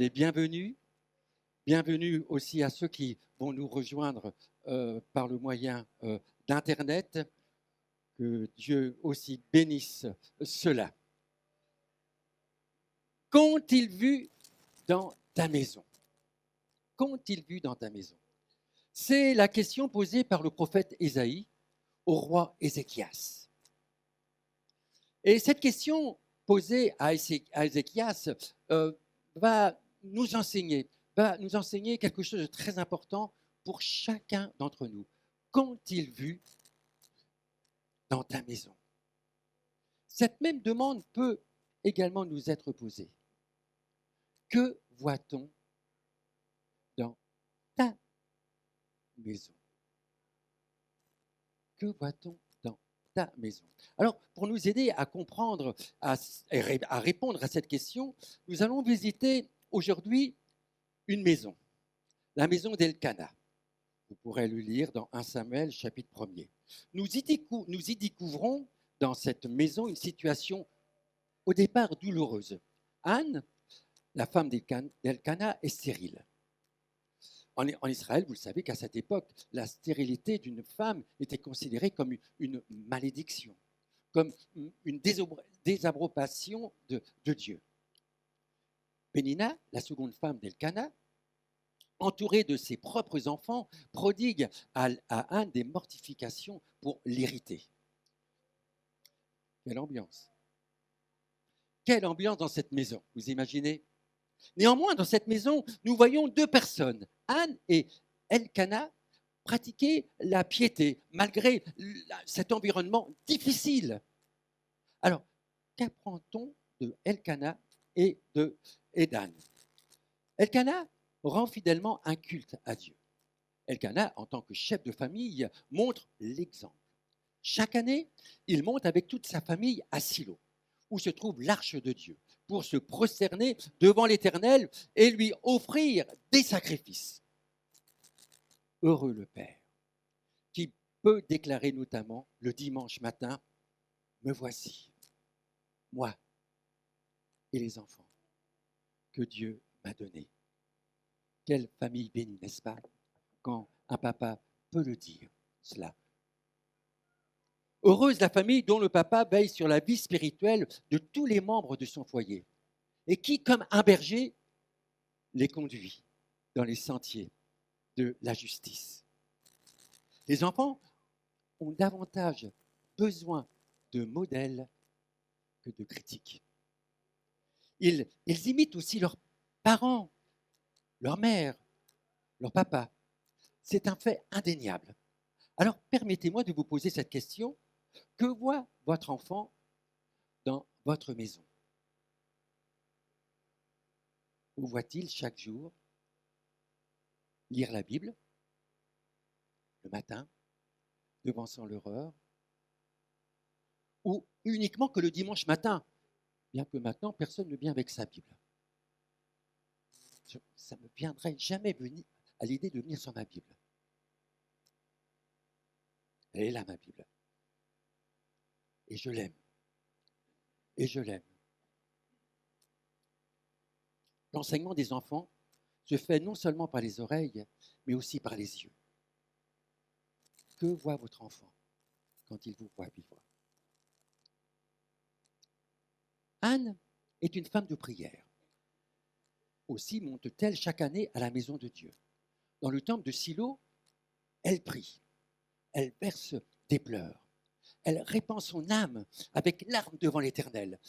les bienvenus. Bienvenue aussi à ceux qui vont nous rejoindre par le moyen d'Internet. Que Dieu aussi bénisse cela. Qu'ont-ils vu dans ta maison? Qu'ont-ils vu dans ta maison? C'est la question posée par le prophète Ésaïe au roi Ézéchias. Et cette question posée à Ézéchias va nous enseigner quelque chose de très important pour chacun d'entre nous. Qu'ont-ils vu dans ta maison? Cette même demande peut également nous être posée. Que voit-on dans ta maison? Que voit-on dans ta maison? Alors, pour nous aider à comprendre, à répondre à cette question, nous allons visiter aujourd'hui une maison, la maison d'Elkana. Vous pourrez le lire dans 1 Samuel, chapitre 1er. Nous y découvrons dans cette maison une situation au départ douloureuse. Anne, la femme d'Elkana, est stérile. En Israël, vous le savez qu'à cette époque, la stérilité d'une femme était considérée comme une malédiction, comme une désapprobation de Dieu. Pénina, la seconde femme d'Elkana, entourée de ses propres enfants, prodigue à Anne des mortifications pour l'irriter. Quelle ambiance! Quelle ambiance dans cette maison, vous imaginez? Néanmoins, dans cette maison, nous voyons deux personnes, Anne et Elkana, pratiquer la piété malgré cet environnement difficile. Alors, qu'apprend-on de Elkana et d'Anne? Elkana rend fidèlement un culte à Dieu. Elkana, en tant que chef de famille, montre l'exemple. Chaque année, il monte avec toute sa famille à Silo, où se trouve l'arche de Dieu, pour se prosterner devant l'Éternel et lui offrir des sacrifices. Heureux le Père, qui peut déclarer notamment le dimanche matin, « Me voici, moi et les enfants que Dieu m'a donnés. » Quelle famille bénie, n'est-ce pas, quand un papa peut le dire, cela. Heureuse la famille dont le papa veille sur la vie spirituelle de tous les membres de son foyer et qui, comme un berger, les conduit dans les sentiers de la justice. Les enfants ont davantage besoin de modèles que de critiques. Ils imitent aussi leurs parents, leur mère, leur papa. C'est un fait indéniable. Alors, permettez-moi de vous poser cette question. Que voit votre enfant dans votre maison? Où voit-il chaque jour lire la Bible le matin, devant son horreur, ou uniquement que le dimanche matin, bien que maintenant personne ne vient avec sa Bible? Ça ne me viendrait jamais à l'idée de venir sur ma Bible. Elle est là, ma Bible. Et je l'aime. Et je l'aime. L'enseignement des enfants se fait non seulement par les oreilles, mais aussi par les yeux. Que voit votre enfant quand il vous voit vivre? Anne est une femme de prière. Aussi monte-t-elle chaque année à la maison de Dieu. Dans le temple de Silo, elle prie, elle verse des pleurs, elle répand son âme avec larmes devant l'Éternel.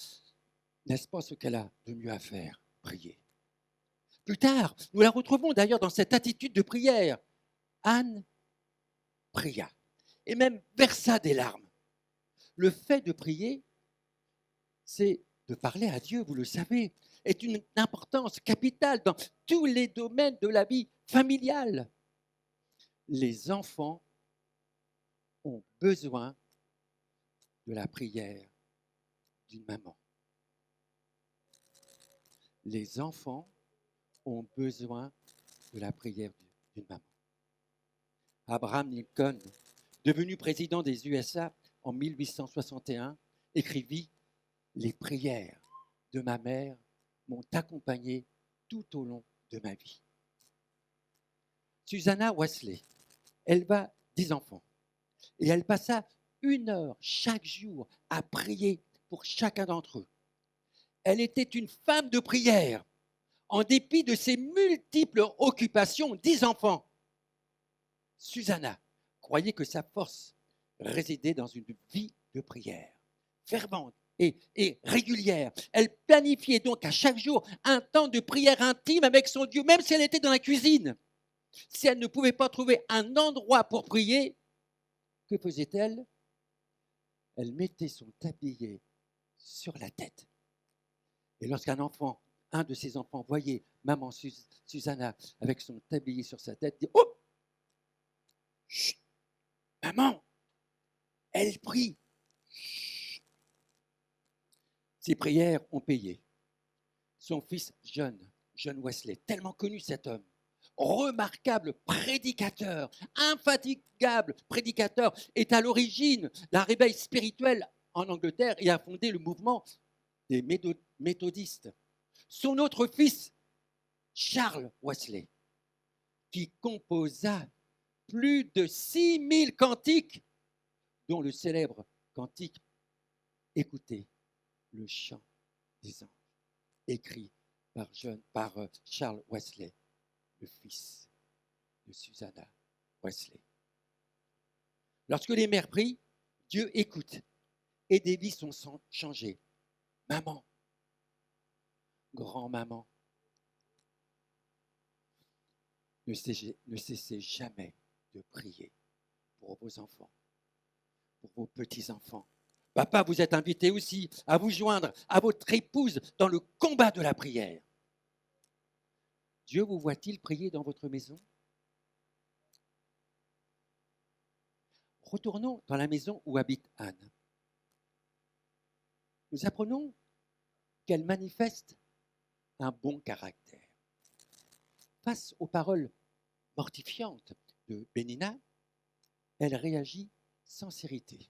N'est-ce pas ce qu'elle a de mieux à faire? Prier. Plus tard, nous la retrouvons d'ailleurs dans cette attitude de prière. Anne pria et même versa des larmes. Le fait de prier, c'est de parler à Dieu, vous le savez, est une importance capitale dans tous les domaines de la vie familiale. Les enfants ont besoin de la prière d'une maman. Les enfants ont besoin de la prière d'une maman. Abraham Lincoln, devenu président des USA en 1861, écrivit « Les prières de ma mère m'ont accompagné tout au long de ma vie. Susanna Wesley éleva 10 enfants et elle passa 1 heure chaque jour à prier pour chacun d'entre eux. Elle était une femme de prière, en dépit de ses multiples occupations. 10 enfants. Susanna croyait que sa force résidait dans une vie de prière, fervente et régulière. Elle planifiait donc à chaque jour un temps de prière intime avec son Dieu, même si elle était dans la cuisine. Si elle ne pouvait pas trouver un endroit pour prier, que faisait-elle? Elle mettait son tablier sur la tête. Et lorsqu'un enfant, un de ses enfants, voyait maman Susanna avec son tablier sur sa tête, dit: oh, chut, maman, elle prie. Chut. Ses prières ont payé. Son fils John Wesley, tellement connu cet homme, remarquable prédicateur, infatigable prédicateur, est à l'origine d'un réveil spirituel en Angleterre et a fondé le mouvement des méthodistes. Son autre fils, Charles Wesley, qui composa plus de 6000 cantiques, dont le célèbre cantique « Écoutez le chant des anges », écrit par Charles Wesley, le fils de Susanna Wesley. Lorsque les mères prient, Dieu écoute et des vies sont changées. Maman, grand-maman, ne cessez jamais de prier pour vos enfants, pour vos petits-enfants. Papa, vous êtes invité aussi à vous joindre à votre épouse dans le combat de la prière. Dieu vous voit-il prier dans votre maison? Retournons dans la maison où habite Anne. Nous apprenons qu'elle manifeste un bon caractère. Face aux paroles mortifiantes de Bénina, elle réagit sans sincérité.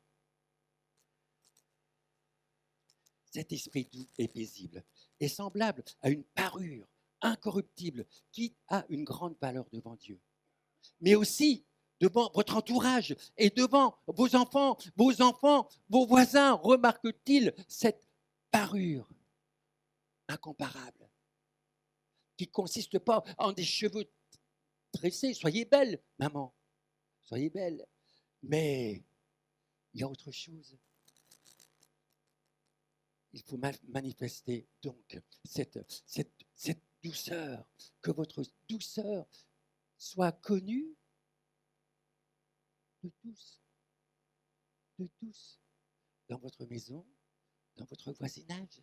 Cet esprit doux et paisible est semblable à une parure incorruptible qui a une grande valeur devant Dieu, mais aussi devant votre entourage et devant vos enfants, vos voisins. Remarquent-ils cette parure incomparable qui ne consiste pas en des cheveux tressés? Soyez belle, maman, soyez belle, mais il y a autre chose. Il faut manifester donc cette douceur, que votre douceur soit connue de tous, dans votre maison, dans votre voisinage.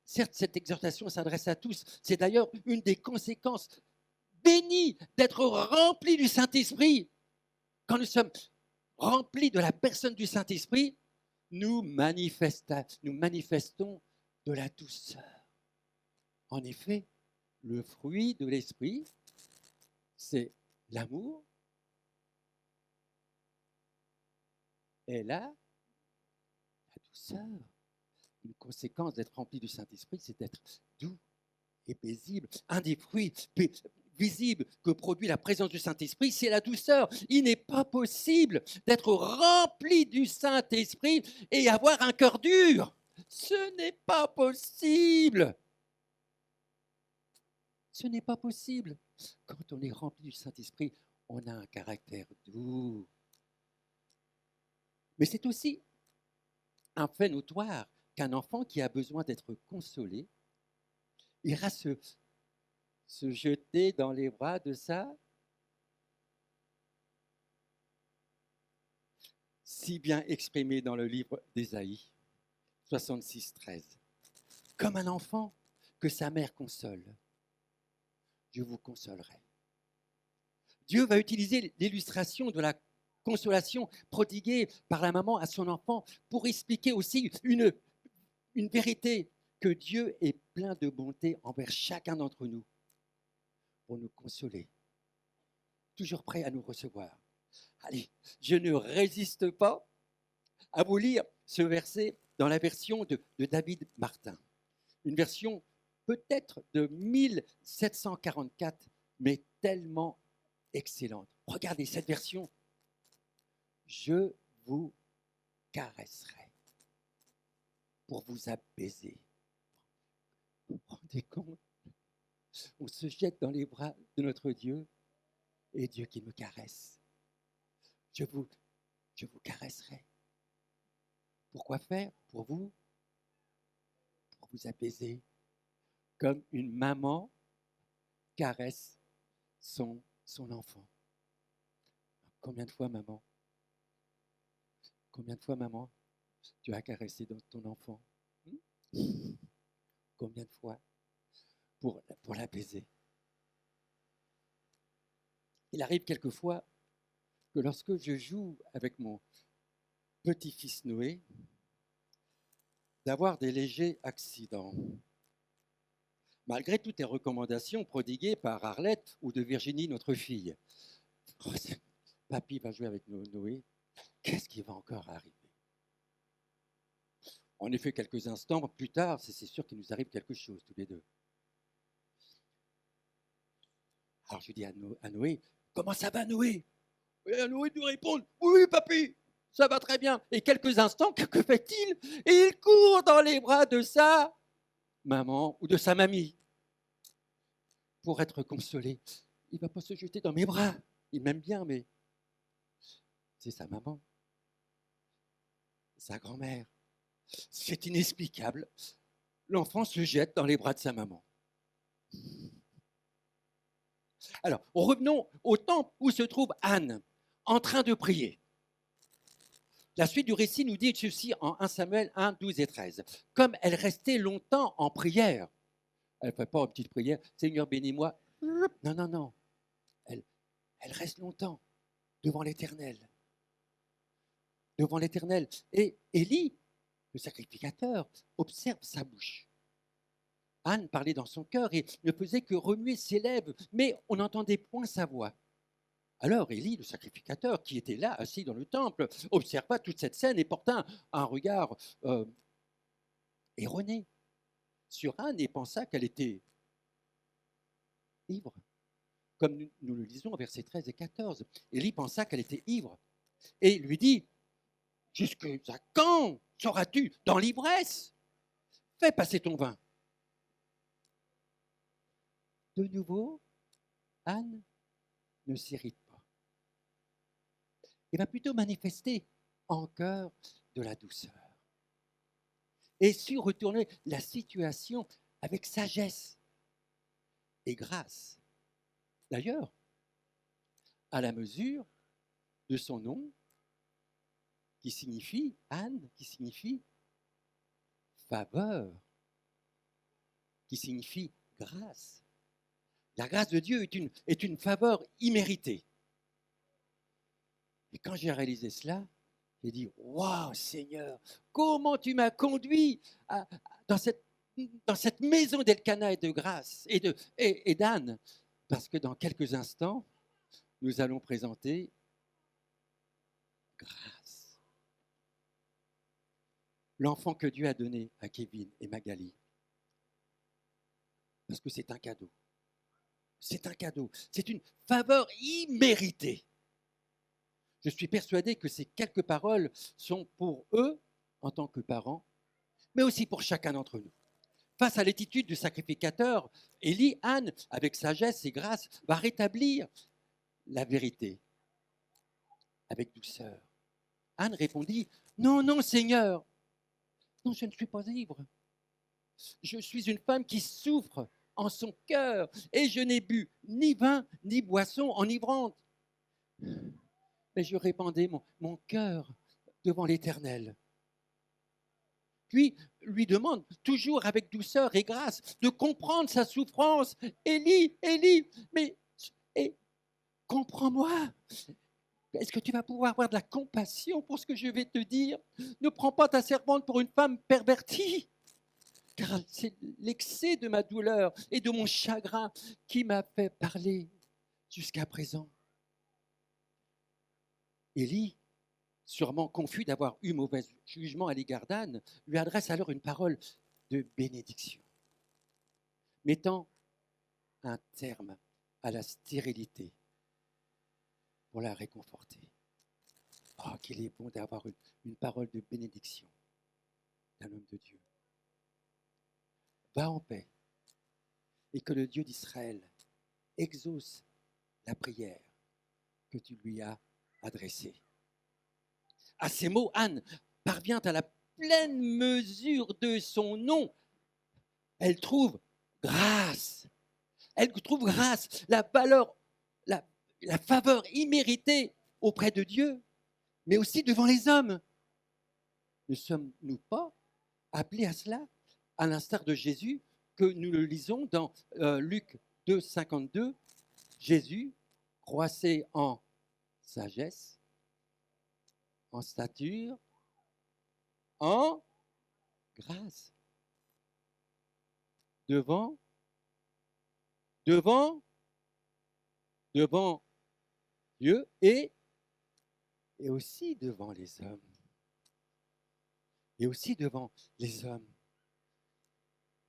Certes, cette exhortation s'adresse à tous. C'est d'ailleurs une des conséquences bénies d'être remplis du Saint-Esprit. Quand nous sommes remplis de la personne du Saint-Esprit, nous manifestons de la douceur. En effet, le fruit de l'esprit, c'est l'amour et la douceur. Une conséquence d'être rempli du Saint-Esprit, c'est d'être doux et paisible. Un des fruits visibles que produit la présence du Saint-Esprit, c'est la douceur. Il n'est pas possible d'être rempli du Saint-Esprit et avoir un cœur dur. Ce n'est pas possible. Ce n'est pas possible. Quand on est rempli du Saint-Esprit, on a un caractère doux. Mais c'est aussi un fait notoire qu'un enfant qui a besoin d'être consolé ira se jeter dans les bras de sa, si bien exprimé dans le livre d'Ésaïe 66:13. Comme un enfant que sa mère console, je vous consolerai. Dieu va utiliser l'illustration de la consolation prodiguée par la maman à son enfant pour expliquer aussi une vérité, que Dieu est plein de bonté envers chacun d'entre nous pour nous consoler, toujours prêt à nous recevoir. Allez, je ne résiste pas à vous lire ce verset dans la version de David Martin, une version peut-être de 1744, mais tellement excellente. Regardez cette version. Je vous caresserai pour vous apaiser. Vous vous rendez compte? On se jette dans les bras de notre Dieu et Dieu qui me caresse. Je vous caresserai. Pourquoi faire? Pour vous apaiser. Comme une maman caresse son enfant. Combien de fois, maman, tu as caressé ton enfant? Combien de fois pour l'apaiser? Il arrive quelquefois que lorsque je joue avec mon petit-fils Noé, d'avoir des légers accidents. Malgré toutes les recommandations prodiguées par Arlette ou de Virginie, notre fille. Oh, papy va jouer avec Noé, qu'est-ce qui va encore arriver? En effet, quelques instants plus tard, c'est sûr qu'il nous arrive quelque chose, tous les deux. Alors je dis à Noé, comment ça va, Noé? Et à Noé nous répond, oui, papy, ça va très bien. Et quelques instants, que fait-il? Et il court dans les bras de sa maman ou de sa mamie pour être consolé. Il ne va pas se jeter dans mes bras. Il m'aime bien, mais c'est sa maman, sa grand-mère. C'est inexplicable. L'enfant se jette dans les bras de sa maman. Alors, revenons au temple où se trouve Anne, en train de prier. La suite du récit nous dit ceci en 1 Samuel 1, 12 et 13. Comme elle restait longtemps en prière, elle ne fait pas une petite prière, Seigneur bénis-moi. Non, non, non. Elle reste longtemps devant l'Éternel. Devant l'Éternel. Et Élie, le sacrificateur, observe sa bouche. Anne parlait dans son cœur et ne faisait que remuer ses lèvres, mais on n'entendait point sa voix. Alors Élie, le sacrificateur, qui était là, assis dans le temple, observa toute cette scène et porta un regard erroné sur Anne et pensa qu'elle était ivre. Comme nous le lisons au versets 13 et 14. Élie pensa qu'elle était ivre et lui dit, jusqu'à quand seras-tu dans l'ivresse? Fais passer ton vin. De nouveau, Anne ne s'irrite pas. Elle va plutôt manifester en cœur de la douceur et su retourner la situation avec sagesse et grâce. D'ailleurs, à la mesure de son nom, qui signifie Anne, qui signifie faveur, qui signifie grâce. La grâce de Dieu est une faveur imméritée. Et quand j'ai réalisé cela, j'ai dit, waouh Seigneur, comment tu m'as conduit dans cette maison d'Elkana et de grâce et d'Anne. Parce que dans quelques instants, nous allons présenter grâce. L'enfant que Dieu a donné à Kevin et Magali. Parce que c'est un cadeau. C'est un cadeau. C'est une faveur imméritée. Je suis persuadé que ces quelques paroles sont pour eux, en tant que parents, mais aussi pour chacun d'entre nous. Face à l'attitude du sacrificateur, Élie, Anne, avec sagesse et grâce, va rétablir la vérité avec douceur. Anne répondit, non, non, Seigneur, non, je ne suis pas ivre. Je suis une femme qui souffre en son cœur et je n'ai bu ni vin ni boisson enivrante. Mais je répandais mon cœur devant l'Éternel. Puis lui demande, toujours avec douceur et grâce, de comprendre sa souffrance. Élie, Élie, mais comprends-moi. Est-ce que tu vas pouvoir avoir de la compassion pour ce que je vais te dire? Ne prends pas ta servante pour une femme pervertie, car c'est l'excès de ma douleur et de mon chagrin qui m'a fait parler jusqu'à présent. Élie, sûrement confus d'avoir eu mauvais jugement à l'égard d'Anne, lui adresse alors une parole de bénédiction. mettant un terme à la stérilité pour la réconforter. Oh, qu'il est bon d'avoir une parole de bénédiction d'un homme de Dieu. Va en paix et que le Dieu d'Israël exauce la prière que tu lui as adressée. À ces mots, Anne parvient à la pleine mesure de son nom. Elle trouve grâce. Elle trouve grâce, la valeur, la faveur imméritée auprès de Dieu, mais aussi devant les hommes. Ne sommes-nous pas appelés à cela, à l'instar de Jésus, que nous le lisons dans Luc 2, 52. Jésus croissait en sagesse, en stature, en grâce. Devant Dieu et aussi devant les hommes. Et aussi devant les hommes.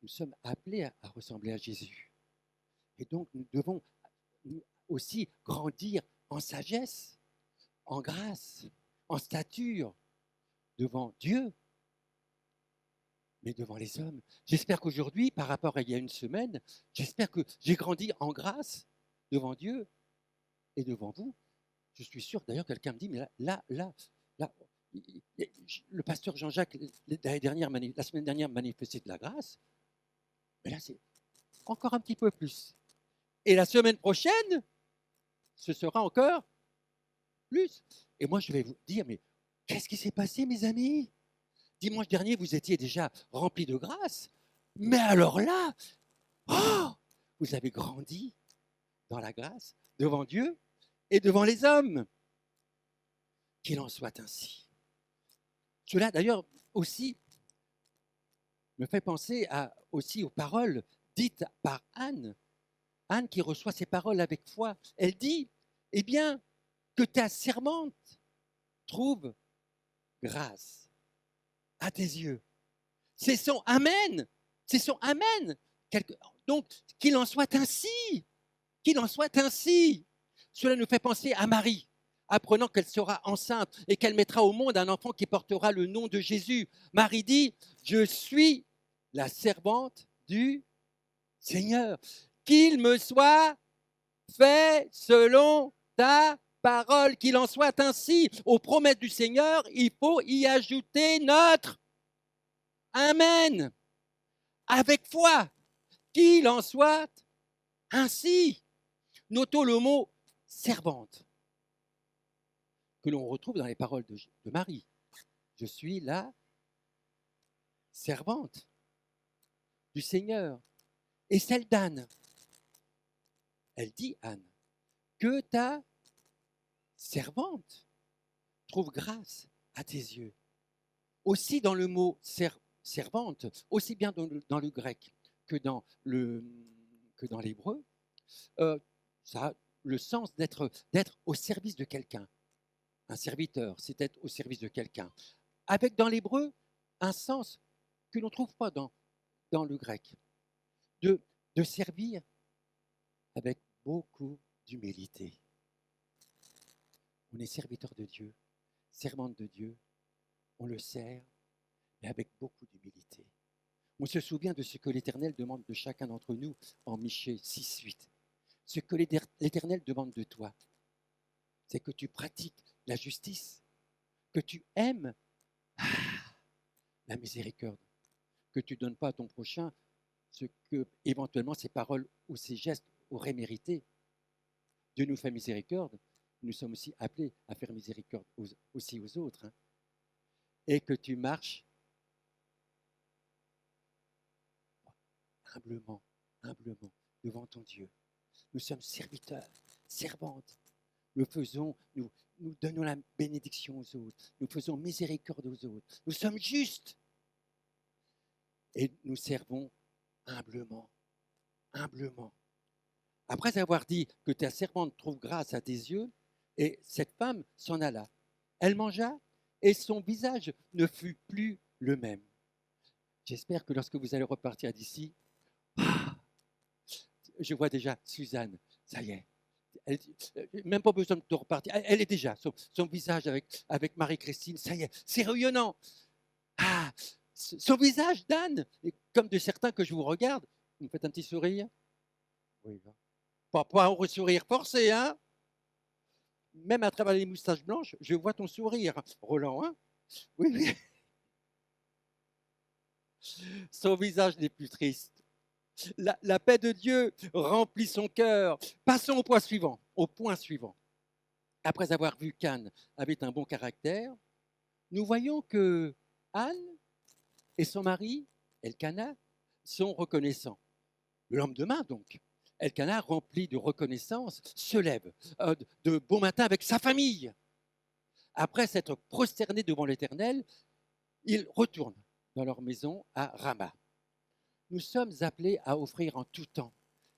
Nous sommes appelés à ressembler à Jésus. Et donc, nous devons aussi grandir en sagesse, en grâce, en stature, devant Dieu, mais devant les hommes. J'espère qu'aujourd'hui, par rapport à il y a une semaine, j'espère que j'ai grandi en grâce devant Dieu et devant vous. Je suis sûr, d'ailleurs, quelqu'un me dit, mais là, le pasteur Jean-Jacques, la semaine dernière, manifestait de la grâce, mais là, c'est encore un petit peu plus. Et la semaine prochaine, ce sera encore plus. Et moi, je vais vous dire, mais qu'est-ce qui s'est passé, mes amis? Dimanche dernier, vous étiez déjà remplis de grâce, mais alors là, oh, vous avez grandi dans la grâce devant Dieu et devant les hommes. Qu'il en soit ainsi. Cela, d'ailleurs, aussi me fait penser aussi aux paroles dites par Anne. Anne qui reçoit ces paroles avec foi. Elle dit, eh bien, que ta servante trouve grâce à tes yeux. C'est son Amen. C'est son Amen. Donc, qu'il en soit ainsi. Qu'il en soit ainsi. Cela nous fait penser à Marie, apprenant qu'elle sera enceinte et qu'elle mettra au monde un enfant qui portera le nom de Jésus. Marie dit, je suis la servante du Seigneur. Qu'il me soit fait selon ta parole, qu'il en soit ainsi. Aux promesses du Seigneur, il faut y ajouter notre Amen. Avec foi, qu'il en soit ainsi. Notons le mot servante que l'on retrouve dans les paroles de Marie. Je suis la servante du Seigneur. Et celle d'Anne. Elle dit, Anne, que ta servante trouve grâce à tes yeux. Aussi dans le mot servante, aussi bien dans le grec que dans l'hébreu, ça a le sens d'être au service de quelqu'un. Un serviteur, c'est être au service de quelqu'un. Avec dans l'hébreu un sens que l'on ne trouve pas dans le grec, de servir avec beaucoup d'humilité. On est serviteur de Dieu, servante de Dieu, on le sert, mais avec beaucoup d'humilité. On se souvient de ce que l'Éternel demande de chacun d'entre nous en Michée 6:8. Ce que l'Éternel demande de toi, c'est que tu pratiques la justice, que tu aimes la miséricorde, que tu ne donnes pas à ton prochain ce que, éventuellement, ses paroles ou ses gestes auraient mérité. Dieu nous fait miséricorde, nous sommes aussi appelés à faire miséricorde aussi aux autres. Et que tu marches humblement devant ton Dieu. Nous sommes serviteurs, servantes. Nous donnons la bénédiction aux autres. Nous faisons miséricorde aux autres. Nous sommes justes. Et nous servons humblement. Après avoir dit que ta servante trouve grâce à tes yeux, et cette femme s'en alla. Elle mangea et son visage ne fut plus le même. J'espère que lorsque vous allez repartir d'ici, Je vois déjà Suzanne, ça y est. Même pas besoin de repartir. Elle est déjà, son visage avec Marie-Christine, ça y est, c'est rayonnant. Ah, son visage, Dan, et comme de certains que je vous regarde, vous me faites un petit sourire. Oui, pas un sourire forcé, hein. Même à travers les moustaches blanches, je vois ton sourire, Roland, hein. Oui, oui. Son visage n'est plus triste. La paix de Dieu remplit son cœur. Passons au point suivant. Au point suivant. Après avoir vu qu'Anne avait un bon caractère, nous voyons que Anne et son mari, Elkana, sont reconnaissants. Le lendemain, donc, Elkana, rempli de reconnaissance, se lève de bon matin avec sa famille. Après s'être prosterné devant l'Éternel, ils retournent dans leur maison à Rama. Nous sommes appelés à offrir en tout temps,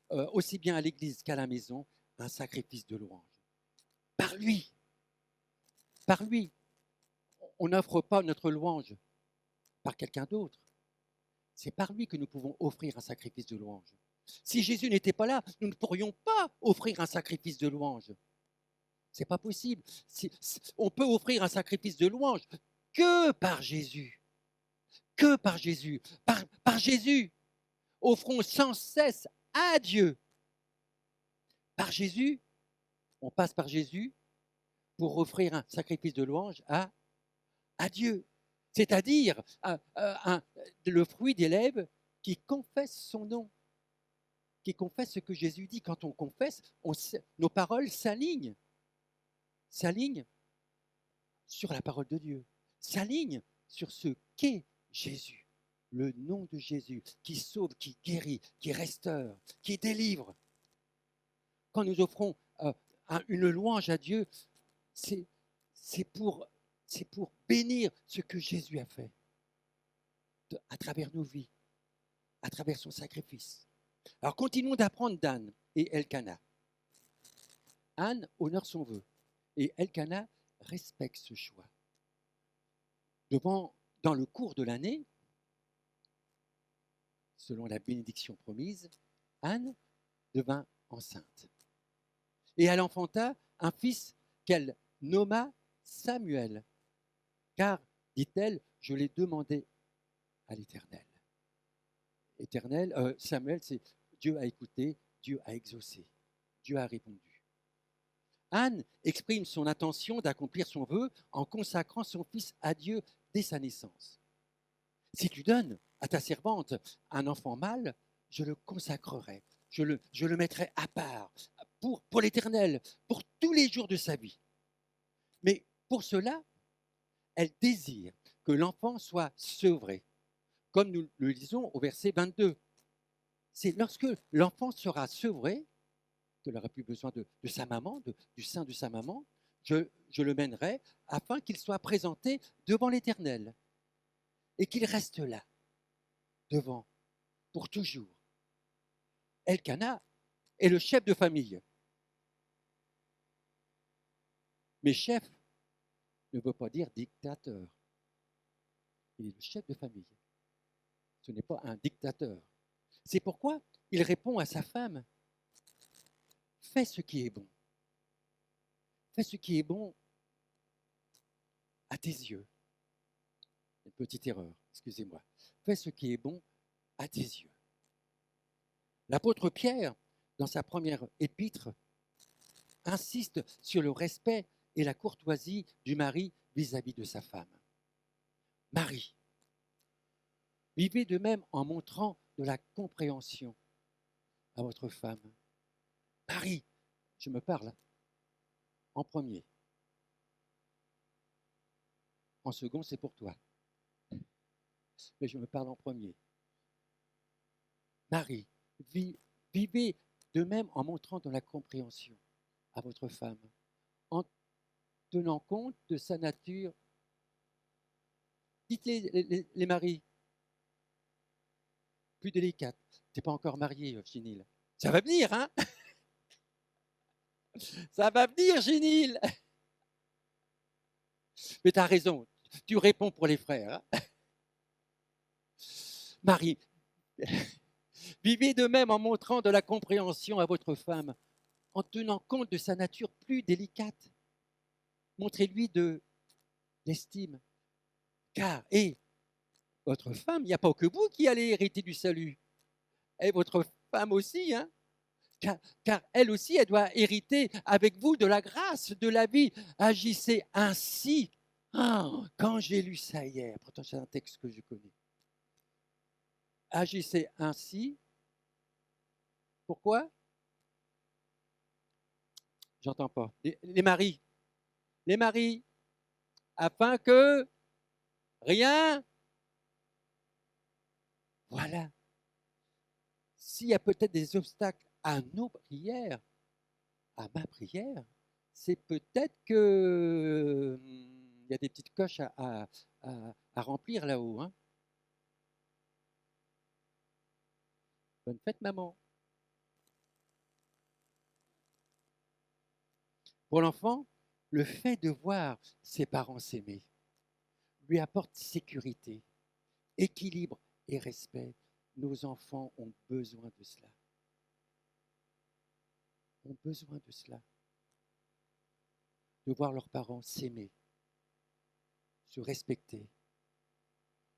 aussi bien à l'église qu'à la maison, un sacrifice de louange. Par lui, par lui, on n'offre pas notre louange par quelqu'un d'autre. C'est par lui que nous pouvons offrir un sacrifice de louange. Si Jésus n'était pas là, nous ne pourrions pas offrir un sacrifice de louange. C'est pas possible. On peut offrir un sacrifice de louange que par Jésus. Que par Jésus. Par Jésus. Offrons sans cesse à Dieu. Par Jésus, on passe par Jésus pour offrir un sacrifice de louange à Dieu. C'est-à-dire le fruit des lèvres qui confesse son nom, qui confesse ce que Jésus dit. Quand on confesse, nos paroles s'alignent sur la parole de Dieu, s'alignent sur ce qu'est Jésus, le nom de Jésus, qui sauve, qui guérit, qui restaure, qui délivre. Quand nous offrons une louange à Dieu, c'est pour bénir ce que Jésus a fait à travers nos vies, à travers son sacrifice. Alors continuons d'apprendre d'Anne et Elkana. Anne honore son vœu et Elkana respecte ce choix. Dans le cours de l'année, selon la bénédiction promise, Anne devint enceinte. Et elle enfanta un fils qu'elle nomma Samuel, car, dit-elle, je l'ai demandé à l'Éternel. Samuel, c'est Dieu a écouté, Dieu a exaucé, Dieu a répondu. Anne exprime son intention d'accomplir son vœu en consacrant son fils à Dieu dès sa naissance. Si tu donnes à ta servante un enfant mâle, je le consacrerai, je le mettrai à part pour l'Éternel, pour tous les jours de sa vie. Mais pour cela, elle désire que l'enfant soit sevré, comme nous le lisons au verset 22. C'est lorsque l'enfant sera sevré, qu'il n'aura plus besoin de sa maman, du sein de sa maman, je le mènerai afin qu'il soit présenté devant l'Éternel et qu'il reste là, devant, pour toujours. Elkana est le chef de famille. Mais chef ne veut pas dire dictateur. Il est le chef de famille. Ce n'est pas un dictateur. C'est pourquoi il répond à sa femme, fais ce qui est bon. Fais ce qui est bon à tes yeux. Une petite erreur, excusez-moi. Fais ce qui est bon à tes yeux. L'apôtre Pierre, dans sa première épître, insiste sur le respect et la courtoisie du mari vis-à-vis de sa femme. Marie, vivez de même en montrant de la compréhension à votre femme. Marie, je me parle en premier. En second, c'est pour toi. Mais je me parle en premier. Marie, vivez de même en montrant de la compréhension à votre femme, en tenant compte de sa nature. Dites les maris, plus délicates. Tu n'es pas encore marié, Chénil. Ça va venir, hein? Ça va venir, Chénil. Mais tu as raison, tu réponds pour les frères. Hein? Marie, Vivez de même en montrant de la compréhension à votre femme, en tenant compte de sa nature plus délicate. Montrez-lui de l'estime. Car, et votre femme, il n'y a pas que vous qui allez hériter du salut. Et votre femme aussi, hein? Car elle aussi, elle doit hériter avec vous de la grâce, de la vie. Agissez ainsi. Ah, quand j'ai lu ça hier, pourtant c'est un texte que je connais. Agissez ainsi. Pourquoi? J'entends pas. Les maris. Les maris, afin que rien. Voilà. S'il y a peut-être des obstacles à nos prières, à ma prière, c'est peut-être que il y a des petites coches à remplir là-haut. Hein. Bonne fête, maman. Pour l'enfant, le fait de voir ses parents s'aimer lui apporte sécurité, équilibre et respect. Nos enfants ont besoin de cela. Ont besoin de cela. De voir leurs parents s'aimer, se respecter,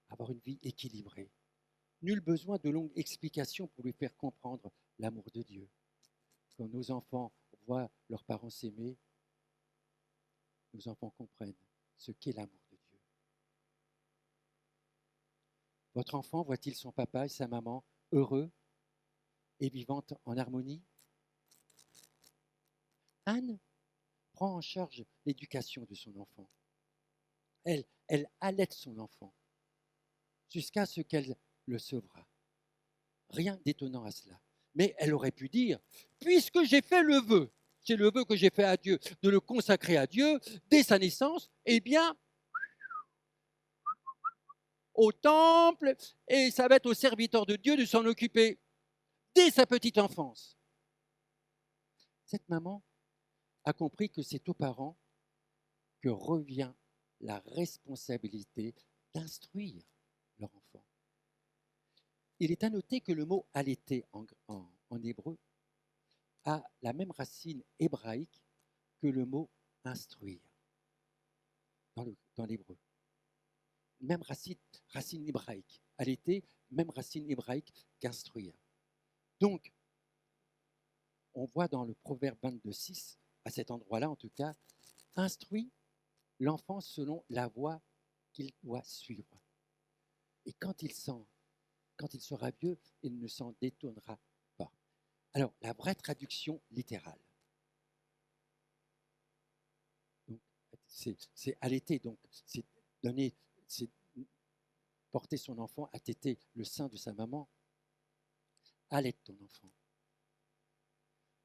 avoir une vie équilibrée. Nul besoin de longues explications pour lui faire comprendre l'amour de Dieu. Quand nos enfants voient leurs parents s'aimer, nos enfants comprennent ce qu'est l'amour de Dieu. Votre enfant voit-il son papa et sa maman heureux et vivant en harmonie? Anne prend en charge l'éducation de son enfant. Elle allaite son enfant jusqu'à ce qu'elle le sauvera. Rien d'étonnant à cela. Mais elle aurait pu dire, puisque j'ai fait le vœu, c'est le vœu que j'ai fait à Dieu, de le consacrer à Dieu dès sa naissance, eh bien, au temple, et ça va être au serviteur de Dieu de s'en occuper dès sa petite enfance. Cette maman a compris que c'est aux parents que revient la responsabilité d'instruire leur enfant. Il est à noter que le mot allaiter en hébreu a la même racine hébraïque que le mot instruire dans l'hébreu. Même racine hébraïque. Allaiter, même racine hébraïque qu'instruire. Donc, on voit dans le Proverbe 22,6, à cet endroit-là en tout cas, instruit l'enfant selon la voie qu'il doit suivre. Et quand il sera vieux, il ne s'en détournera pas. Alors, la vraie traduction littérale, c'est allaiter, donc c'est porter son enfant à téter le sein de sa maman. Allaite ton enfant.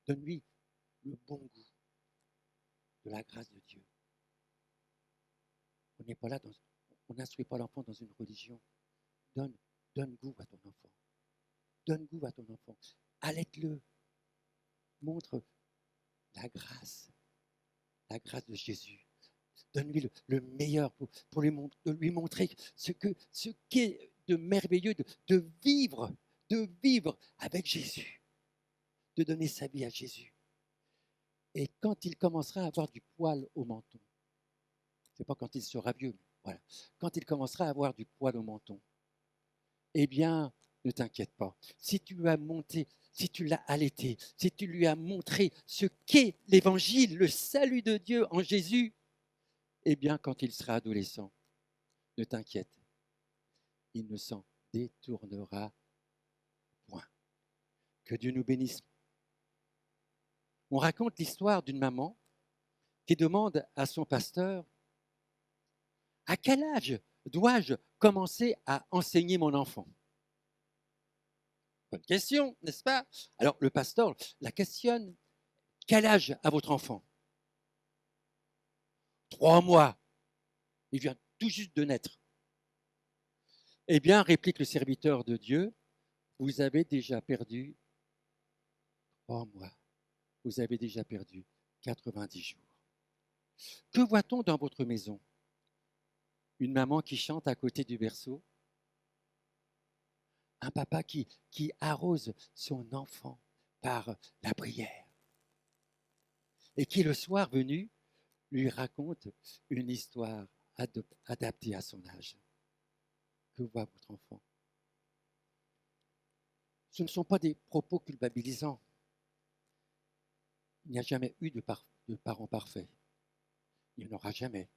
Donne-lui le bon goût de la grâce de Dieu. On n'est pas là, on n'instruit pas l'enfant dans une religion. Donne goût à ton enfant. Donne goût à ton enfant. Allaite-le. Montre la grâce de Jésus. Donne-lui le meilleur pour lui montrer ce qu'est de merveilleux de vivre avec Jésus, de donner sa vie à Jésus. Et quand il commencera à avoir du poil au menton, c'est pas quand il sera vieux, mais voilà, quand il commencera à avoir du poil au menton, eh bien, ne t'inquiète pas. Si tu l'as allaité, si tu lui as montré ce qu'est l'évangile, le salut de Dieu en Jésus, eh bien, quand il sera adolescent, ne t'inquiète, il ne s'en détournera point. Que Dieu nous bénisse. On raconte l'histoire d'une maman qui demande à son pasteur, à quel âge dois-je commencer à enseigner mon enfant? Bonne question, n'est-ce pas? Alors le pasteur la questionne, quel âge a votre enfant? 3 mois. Il vient tout juste de naître. Eh bien, réplique le serviteur de Dieu, vous avez déjà perdu 3 mois. Vous avez déjà perdu 90 jours. Que voit-on dans votre maison? Une maman qui chante à côté du berceau? Un papa qui arrose son enfant par la prière et qui, le soir venu, lui raconte une histoire adaptée à son âge. Que voit votre enfant? Ce ne sont pas des propos culpabilisants. Il n'y a jamais eu de parents parfaits. Il n'y en aura jamais.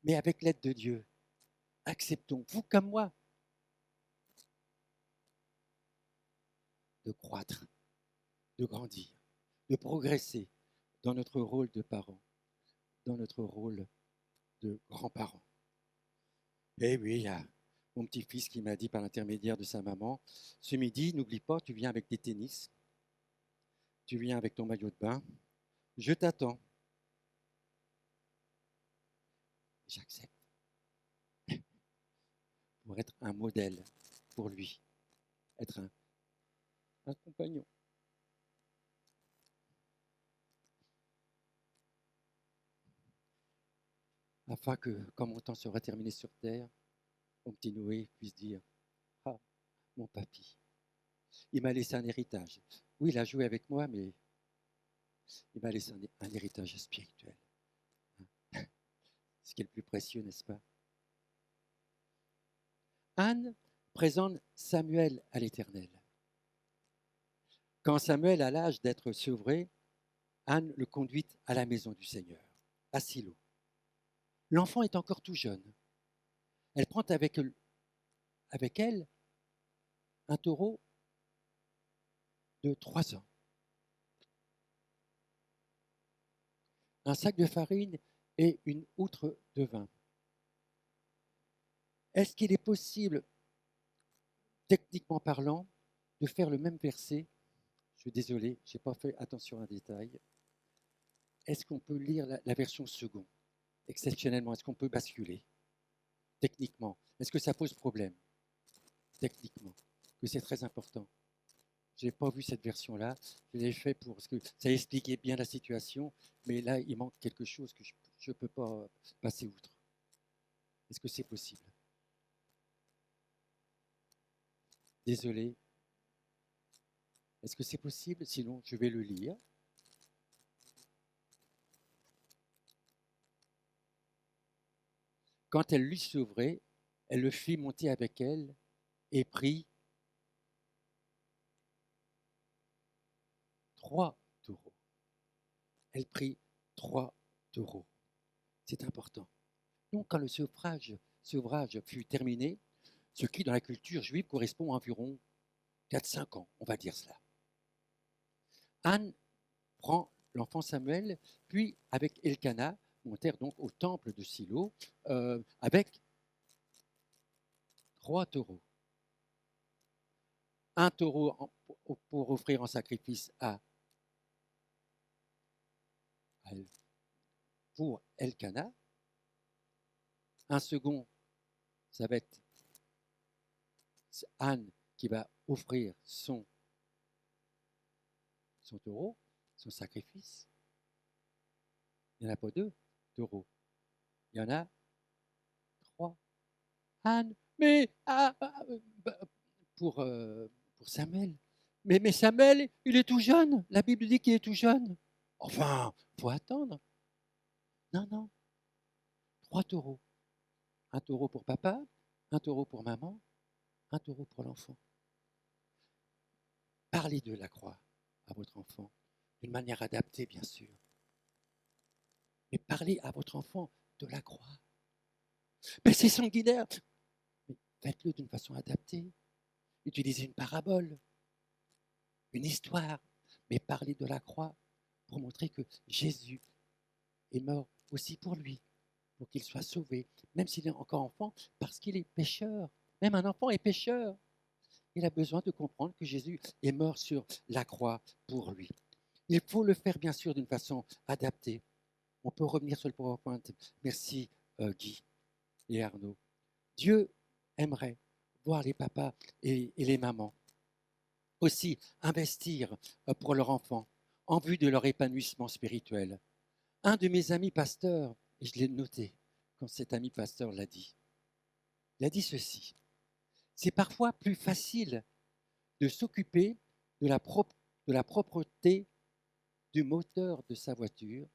Mais avec l'aide de Dieu, acceptons, vous comme moi, de croître, de grandir, de progresser dans notre rôle de parents, dans notre rôle de grands-parents. Et oui, il y a mon petit-fils qui m'a dit par l'intermédiaire de sa maman, ce midi, n'oublie pas, tu viens avec tes tennis, tu viens avec ton maillot de bain, je t'attends. J'accepte pour être un modèle pour lui, être un compagnon. Afin que, quand mon temps sera terminé sur terre, mon petit Noé puisse dire « Ah, mon papy, il m'a laissé un héritage. Oui, il a joué avec moi, mais il m'a laissé un héritage spirituel. » Ce qui est le plus précieux, n'est-ce pas? Anne présente Samuel à l'Éternel. Quand Samuel a l'âge d'être sevré, Anne le conduit à la maison du Seigneur, à Silo. L'enfant est encore tout jeune. Elle prend avec elle un taureau de 3 ans, un sac de farine et une outre de vin. Est-ce qu'il est possible, techniquement parlant, de faire le même verset? Je suis désolé, je n'ai pas fait attention à un détail. Est-ce qu'on peut lire la version seconde? Exceptionnellement, est-ce qu'on peut basculer? Techniquement, est-ce que ça pose problème? Techniquement, que c'est très important. Je n'ai pas vu cette version-là. Je l'ai fait parce que ça expliquait bien la situation, mais là, il manque quelque chose que je ne peux pas passer outre. Est-ce que c'est possible? Désolé. Est-ce que c'est possible? Sinon, je vais le lire. Quand elle l'eut sevré, elle le fit monter avec elle et prit 3 taureaux. Elle prit 3 taureaux. C'est important. Donc, quand le sevrage fut terminé, ce qui, dans la culture juive, correspond à environ 4-5 ans, on va dire cela. Anne prend l'enfant Samuel, puis avec Elkana, montèrent donc au temple de Silo, avec 3 taureaux. Un taureau pour offrir en sacrifice pour Elkana. Un second, ça va être Anne qui va offrir son taureau, son sacrifice. Il n'y en a pas 2 taureaux. Il y en a 3. Anne, mais pour Samuel. Mais Samuel, il est tout jeune. La Bible dit qu'il est tout jeune. Enfin, il faut attendre. Non. 3 taureaux. Un taureau pour papa, un taureau pour maman, un taureau pour l'enfant. Parlez de la croix à votre enfant, d'une manière adaptée, bien sûr. Mais parlez à votre enfant de la croix. Mais c'est sanguinaire. Mais faites-le d'une façon adaptée. Utilisez une parabole, une histoire, mais parlez de la croix pour montrer que Jésus est mort aussi pour lui, pour qu'il soit sauvé, même s'il est encore enfant, parce qu'il est pécheur. Même un enfant est pécheur. Il a besoin de comprendre que Jésus est mort sur la croix pour lui. Il faut le faire, bien sûr, d'une façon adaptée. On peut revenir sur le PowerPoint. Merci, Guy et Arnaud. Dieu aimerait voir les papas et les mamans aussi investir pour leurs enfants en vue de leur épanouissement spirituel. Un de mes amis pasteurs, et je l'ai noté quand cet ami pasteur l'a dit, il a dit ceci: C'est parfois plus facile de s'occuper de de la propreté du moteur de sa voiture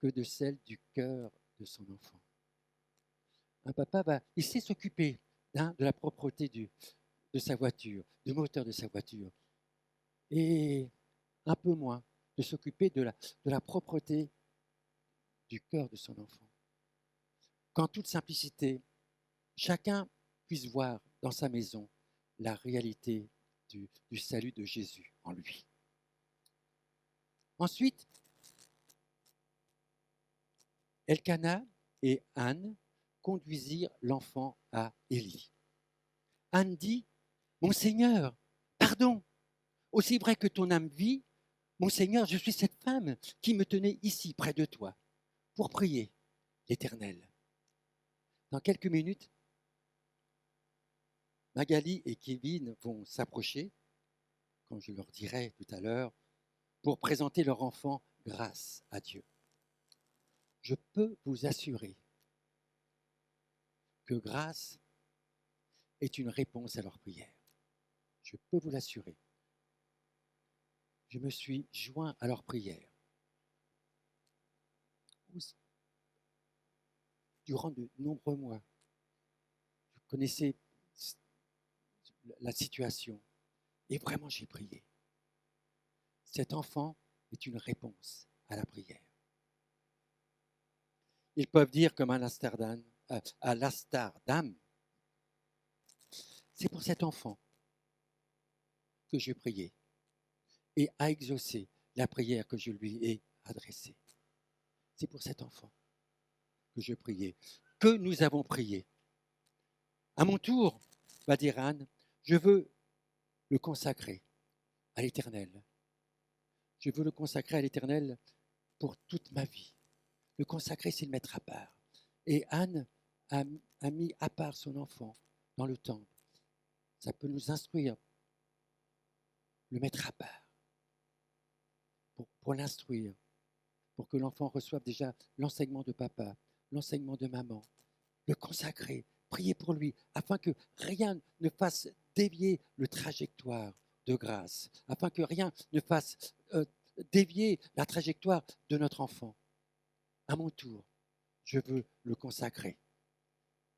que de celle du cœur de son enfant. Un papa, il sait s'occuper de la propreté de sa voiture, du moteur de sa voiture, et un peu moins de s'occuper de la propreté du cœur de son enfant. Qu'en toute simplicité, chacun puisse voir dans sa maison la réalité du salut de Jésus en lui. Ensuite, Elkana et Anne conduisirent l'enfant à Élie. Anne dit, « Mon Seigneur, pardon, aussi vrai que ton âme vit, mon Seigneur, je suis cette femme qui me tenait ici près de toi pour prier l'Éternel. » Dans quelques minutes, Magali et Kevin vont s'approcher, comme je leur dirai tout à l'heure, pour présenter leur enfant grâce à Dieu. Je peux vous assurer que grâce est une réponse à leur prière. Je peux vous l'assurer. Je me suis joint à leur prière. Durant de nombreux mois, je connaissais la situation et vraiment j'ai prié. Cet enfant est une réponse à la prière. Ils peuvent dire comme à l'Amsterdam, c'est pour cet enfant que je priais et a exaucé la prière que je lui ai adressée. C'est pour cet enfant que je priais, que nous avons prié. À mon tour, va dire Anne, je veux le consacrer à l'Éternel. Je veux le consacrer à l'Éternel pour toute ma vie. Le consacrer, c'est le mettre à part. Et Anne a mis à part son enfant dans le temple. Ça peut nous instruire, le mettre à part, pour l'instruire, pour que l'enfant reçoive déjà l'enseignement de papa, l'enseignement de maman, le consacrer, prier pour lui, afin que rien ne fasse dévier le trajectoire de grâce, afin que rien ne fasse dévier la trajectoire de notre enfant. À mon tour, je veux le consacrer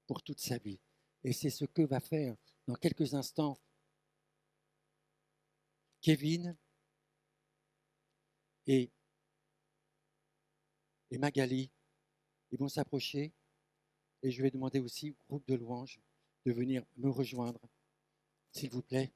pour toute sa vie. Et c'est ce que va faire dans quelques instants Kevin et Magali. Ils vont s'approcher et je vais demander aussi au groupe de louanges de venir me rejoindre, s'il vous plaît.